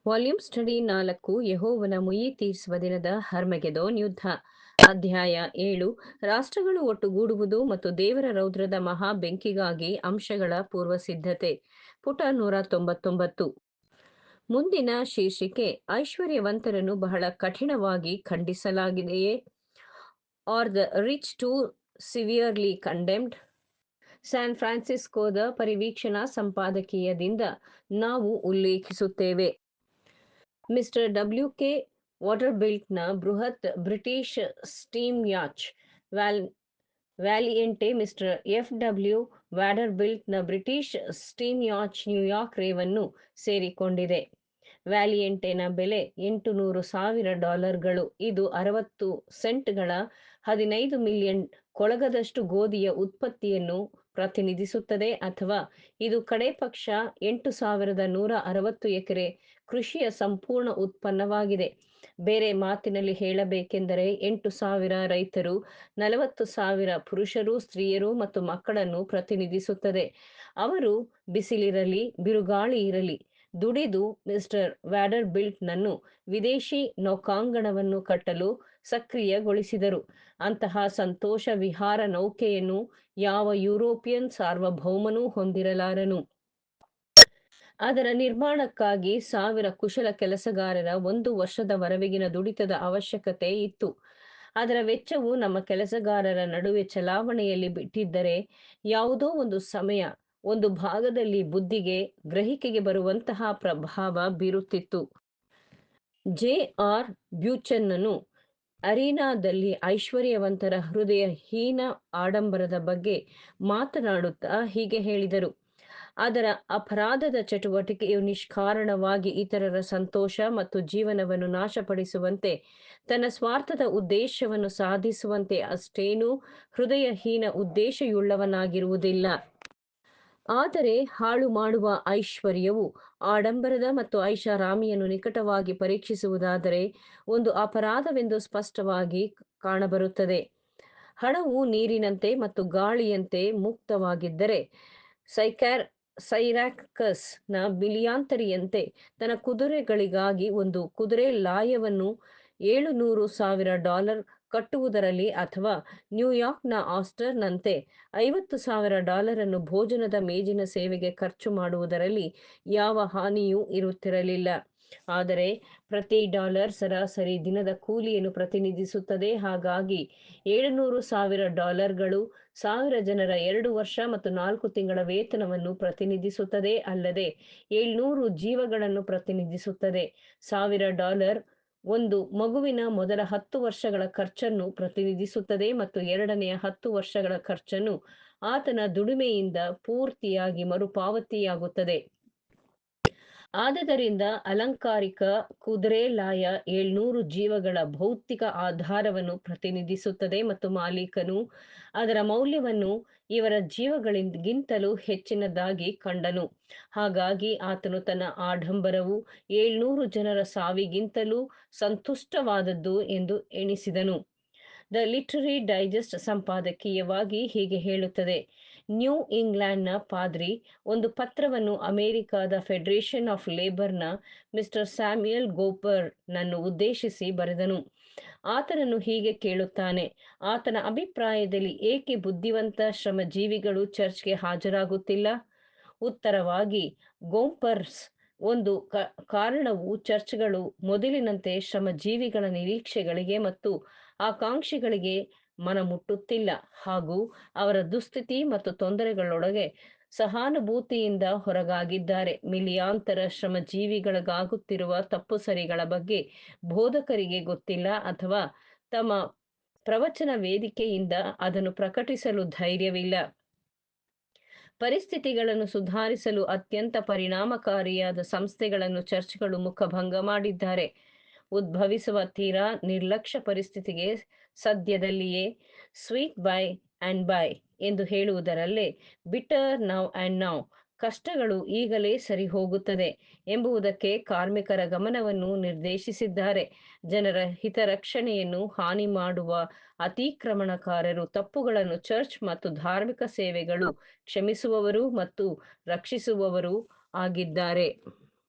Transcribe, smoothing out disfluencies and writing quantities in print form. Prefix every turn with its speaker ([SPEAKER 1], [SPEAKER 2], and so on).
[SPEAKER 1] Volume study 4 ಯೆಹೋವನ ಮುಯ್ಯಿ ತೀರಿಸುವ ದಿನದ ಹರ್ಮಗೆದೋನ್ ಯುದ್ಧ. ಅಧ್ಯಾಯ 7 ರಾಷ್ಟ್ರಗಳು ಒಟ್ಟುಗೂಡುವುದು ಮತ್ತು ದೇವರ ರೌದ್ರದ ಮಹಾ ಬೆಂಕಿಗಾಗಿ ಅಂಶಗಳ ಪೂರ್ವಸಿದ್ಧತೆ. ಪುಟ 199. ಮುಂದಿನ ಶೀರ್ಷಿಕೆ ಐಶ್ವರ್ಯವಂತರನ್ನು ಬಹಳ ಕಠಿಣವಾಗಿ ಖಂಡಿಸಲಾಗಿದೆಯೇ? Are the rich to severely condemned? San ಫ್ರಾನ್ಸಿಸ್ಕೋದ ಪರಿವೀಕ್ಷಣಾ ಸಂಪಾದಕೀಯದಿಂದ ನಾವು ಉಲ್ಲೇಖಿಸುತ್ತೇವೆ. ಮಿಸ್ಟರ್ ಡಬ್ಲ್ಯೂ ಕೆ ವಾಟರ್ಬಿಲ್ಟ್ನ ಬೃಹತ್ British steam yacht Valiant mister F W ವ್ಯಾಡರ್ಬಿಲ್ಟ್ನ ಬ್ರಿಟಿಷ್ ಸ್ಟೀಮ್ ಯಾಚ್ ನ್ಯೂಯಾರ್ಕ್ ರೇವನ್ನು ಸೇರಿಕೊಂಡಿದೆ. ವ್ಯಾಲಿಯಂಟೆನ ಬೆಲೆ $800,000. ಇದು 60 ಸೆಂಟ್ಗಳ 15 ಮಿಲಿಯನ್ ಕೊಳಗದಷ್ಟು ಗೋಧಿಯ ಉತ್ಪತ್ತಿಯನ್ನು ಪ್ರತಿನಿಧಿಸುತ್ತದೆ, ಅಥವಾ ಇದು ಕಡೆ ಪಕ್ಷ 8,160 ಎಕರೆ ಕೃಷಿಯ ಸಂಪೂರ್ಣ ಉತ್ಪನ್ನವಾಗಿದೆ. ಬೇರೆ ಮಾತಿನಲ್ಲಿ ಹೇಳಬೇಕೆಂದರೆ 8,000 ರೈತರು, 40,000 ಪುರುಷರು, ಸ್ತ್ರೀಯರು ಮತ್ತು ಮಕ್ಕಳನ್ನು ಪ್ರತಿನಿಧಿಸುತ್ತದೆ. ಅವರು ಬಿಸಿಲಿರಲಿ ಬಿರುಗಾಳಿ ಇರಲಿ ದುಡಿದು ಮಿಸ್ಟರ್ ವ್ಯಾಡರ್ಬಿಲ್ಟ್ನನ್ನು ವಿದೇಶಿ ನೌಕಾಂಗಣವನ್ನು ಕಟ್ಟಲು ಸಕ್ರಿಯಗೊಳಿಸಿದರು. ಅಂತಹ ಸಂತೋಷ ವಿಹಾರ ನೌಕೆಯನ್ನು ಯಾವ ಯುರೋಪಿಯನ್ ಸಾರ್ವಭೌಮನೂ ಹೊಂದಿರಲಾರನು. ಅದರ ನಿರ್ಮಾಣಕ್ಕಾಗಿ 1,000 ಕುಶಲ ಕೆಲಸಗಾರರ 1 ವರ್ಷದವರೆಗಿನ ದುಡಿತದ ಅವಶ್ಯಕತೆ ಇತ್ತು. ಅದರ ವೆಚ್ಚವು ನಮ್ಮ ಕೆಲಸಗಾರರ ನಡುವೆ ಚಲಾವಣೆಯಲ್ಲಿ ಬಿಟ್ಟಿದ್ದರೆ ಯಾವುದೋ ಒಂದು ಸಮಯ, ಒಂದು ಭಾಗದಲ್ಲಿ ಬುದ್ಧಿಗೆ, ಗ್ರಹಿಕೆಗೆ ಬರುವಂತಹ ಪ್ರಭಾವ ಬೀರುತ್ತಿತ್ತು. ಜೆ. ಆರ್. ಬ್ಯೂಚನನ್ನು ಅರೀನಾದಲ್ಲಿ ಐಶ್ವರ್ಯವಂತರ ಹೃದಯಹೀನ ಆಡಂಬರದ ಬಗ್ಗೆ ಮಾತನಾಡುತ್ತಾ ಹೀಗೆ ಹೇಳಿದರು: ಅದರ ಅಪರಾಧದ ಚಟುವಟಿಕೆಯು ನಿಷ್ಕಾರಣವಾಗಿ ಇತರರ ಸಂತೋಷ ಮತ್ತು ಜೀವನವನ್ನು ನಾಶಪಡಿಸುವಂತೆ, ತನ್ನ ಸ್ವಾರ್ಥದ ಉದ್ದೇಶವನ್ನು ಸಾಧಿಸುವಂತೆ ಅಷ್ಟೇನೂ ಹೃದಯಹೀನ ಉದ್ದೇಶಯುಳ್ಳವನಾಗಿರುವುದಿಲ್ಲ. ಆದರೆ ಹಾಳು ಮಾಡುವ ಐಶ್ವರ್ಯವು ಆಡಂಬರದ ಮತ್ತು ಐಷಾರಾಮಿಯನ್ನು ನಿಕಟವಾಗಿ ಪರೀಕ್ಷಿಸುವುದಾದರೆ ಒಂದು ಅಪರಾಧವೆಂದು ಸ್ಪಷ್ಟವಾಗಿ ಕಾಣಬರುತ್ತದೆ. ಹಣವು ನೀರಿನಂತೆ ಮತ್ತು ಗಾಳಿಯಂತೆ ಮುಕ್ತವಾಗಿದ್ದರೆ, ಸೈರಾಕಸ್ನ ಬಿಲಿಯಾಂತರಿಯಂತೆ ತನ್ನ ಕುದುರೆಗಳಿಗಾಗಿ ಒಂದು ಕುದುರೆ ಲಾಯವನ್ನು $700,000 ಕಟ್ಟುವುದರಲ್ಲಿ, ಅಥವಾ ನ್ಯೂಯಾರ್ಕ್ನ ಆಸ್ಟರ್ನಂತೆ $50,000 ಭೋಜನದ ಮೇಜಿನ ಸೇವೆಗೆ ಖರ್ಚು ಮಾಡುವುದರಲ್ಲಿ ಯಾವ ಹಾನಿಯೂ ಇರುತ್ತಿರಲಿಲ್ಲ. ಆದರೆ ಪ್ರತಿ ಡಾಲರ್ ಸರಾಸರಿ ದಿನದ ಕೂಲಿಯನ್ನು ಪ್ರತಿನಿಧಿಸುತ್ತದೆ. ಹಾಗಾಗಿ $700,000 1,000 ಜನರ 2 ವರ್ಷ ಮತ್ತು 4 ತಿಂಗಳ ವೇತನವನ್ನು ಪ್ರತಿನಿಧಿಸುತ್ತದೆ, ಅಲ್ಲದೆ 700 ಜೀವಗಳನ್ನು ಪ್ರತಿನಿಧಿಸುತ್ತದೆ. $1,000 ಒಂದು ಮಗುವಿನ ಮೊದಲ 10 ವರ್ಷಗಳ ಖರ್ಚನ್ನು ಪ್ರತಿನಿಧಿಸುತ್ತದೆ ಮತ್ತು ಎರಡನೆಯ 10 ವರ್ಷಗಳ ಖರ್ಚನ್ನು ಆತನ ದುಡಿಮೆಯಿಂದ ಪೂರ್ತಿಯಾಗಿ ಮರುಪಾವತಿಯಾಗುತ್ತದೆ. ಆದದರಿಂದ ಅಲಂಕಾರಿಕ ಕುದುರೆ ಲಾಯ 700 ಜೀವಗಳ ಭೌತಿಕ ಆಧಾರವನ್ನು ಪ್ರತಿನಿಧಿಸುತ್ತದೆ ಮತ್ತು ಮಾಲೀಕನು ಅದರ ಮೌಲ್ಯವನ್ನು ಇವರ ಜೀವಗಳಿಗಿಂತಲೂ ಹೆಚ್ಚಿನದಾಗಿ ಕಂಡನು. ಹಾಗಾಗಿ ಆತನು ತನ್ನ ಆಡಂಬರವು 700 ಜನರ ಸಾವಿಗಿಂತಲೂ ಸಂತುಷ್ಟವಾದದ್ದು ಎಂದು ಎಣಿಸಿದನು. ದ ಲಿಟರರಿ ಡೈಜೆಸ್ಟ್ ಸಂಪಾದಕೀಯವಾಗಿ ಹೀಗೆ ಹೇಳುತ್ತದೆ: ನ್ಯೂ ಇಂಗ್ಲೆಂಡ್ನ ಪಾದ್ರಿ ಒಂದು ಪತ್ರವನ್ನು ಅಮೆರಿಕಾದ ಫೆಡರೇಷನ್ ಆಫ್ ಲೇಬರ್ನ ಮಿಸ್ಟರ್ ಸ್ಯಾಮ್ಯುಯಲ್ ಗೋಪರ್ ನನ್ನು ಉದ್ದೇಶಿಸಿ ಬರೆದನು. ಆತನನ್ನು ಹೀಗೆ ಕೇಳುತ್ತಾನೆ: ಆತನ ಅಭಿಪ್ರಾಯದಲ್ಲಿ ಏಕೆ ಬುದ್ಧಿವಂತ ಶ್ರಮಜೀವಿಗಳು ಚರ್ಚ್ಗೆ ಹಾಜರಾಗುತ್ತಿಲ್ಲ? ಉತ್ತರವಾಗಿ, ಗೋಂಪರ್ಸ್ ಒಂದು ಕಾರಣವು ಚರ್ಚ್ಗಳು ಮೊದಲಿನಂತೆ ಶ್ರಮಜೀವಿಗಳ ನಿರೀಕ್ಷೆಗಳಿಗೆ ಮತ್ತು ಆಕಾಂಕ್ಷೆಗಳಿಗೆ ಮನಮುಟ್ಟುತ್ತಿಲ್ಲ, ಹಾಗೂ ಅವರ ದುಸ್ಥಿತಿ ಮತ್ತು ತೊಂದರೆಗಳೊಳಗೆ ಸಹಾನುಭೂತಿಯಿಂದ ಹೊರಗಾಗಿದ್ದಾರೆ. ಮಿಲಿಯಾಂತರ ಶ್ರಮಜೀವಿಗಳಿಗಾಗುತ್ತಿರುವ ತಪ್ಪುಸರಿಗಳ ಬಗ್ಗೆ ಬೋಧಕರಿಗೆ ಗೊತ್ತಿಲ್ಲ, ಅಥವಾ ತಮ್ಮ ಪ್ರವಚನ ವೇದಿಕೆಯಿಂದ ಅದನ್ನು ಪ್ರಕಟಿಸಲು ಧೈರ್ಯವಿಲ್ಲ. ಪರಿಸ್ಥಿತಿಗಳನ್ನು ಸುಧಾರಿಸಲು ಅತ್ಯಂತ ಪರಿಣಾಮಕಾರಿಯಾದ ಸಂಸ್ಥೆಗಳನ್ನು ಚರ್ಚ್ಗಳು ಮುಖಭಂಗ ಮಾಡಿದ್ದಾರೆ. ಉದ್ಭವಿಸುವ ತೀರಾ ನಿರ್ಲಕ್ಷ್ಯ ಪರಿಸ್ಥಿತಿಗೆ ಸದ್ಯದಲ್ಲಿಯೇ ಸ್ವೀಟ್ ಬೈ ಆ್ಯಂಡ್ ಬೈ ಎಂದು ಹೇಳುವುದರಲ್ಲೇ ಬಿಟರ್ ನೌ ಆ್ಯಂಡ್ ನೌ, ಕಷ್ಟಗಳು ಈಗಲೇ ಸರಿಹೋಗುತ್ತದೆ ಎಂಬುದಕ್ಕೆ ಕಾರ್ಮಿಕರ ಗಮನವನ್ನು ನಿರ್ದೇಶಿಸಿದ್ದಾರೆ. ಜನರ ಹಿತರಕ್ಷಣೆಯನ್ನು ಹಾನಿ ಮಾಡುವ ಅತಿಕ್ರಮಣಕಾರರು ತಪ್ಪುಗಳನ್ನು ಚರ್ಚ್ ಮತ್ತು ಧಾರ್ಮಿಕ ಸೇವೆಗಳು ಕ್ಷಮಿಸುವವರು ಮತ್ತು ರಕ್ಷಿಸುವವರು ಆಗಿದ್ದಾರೆ.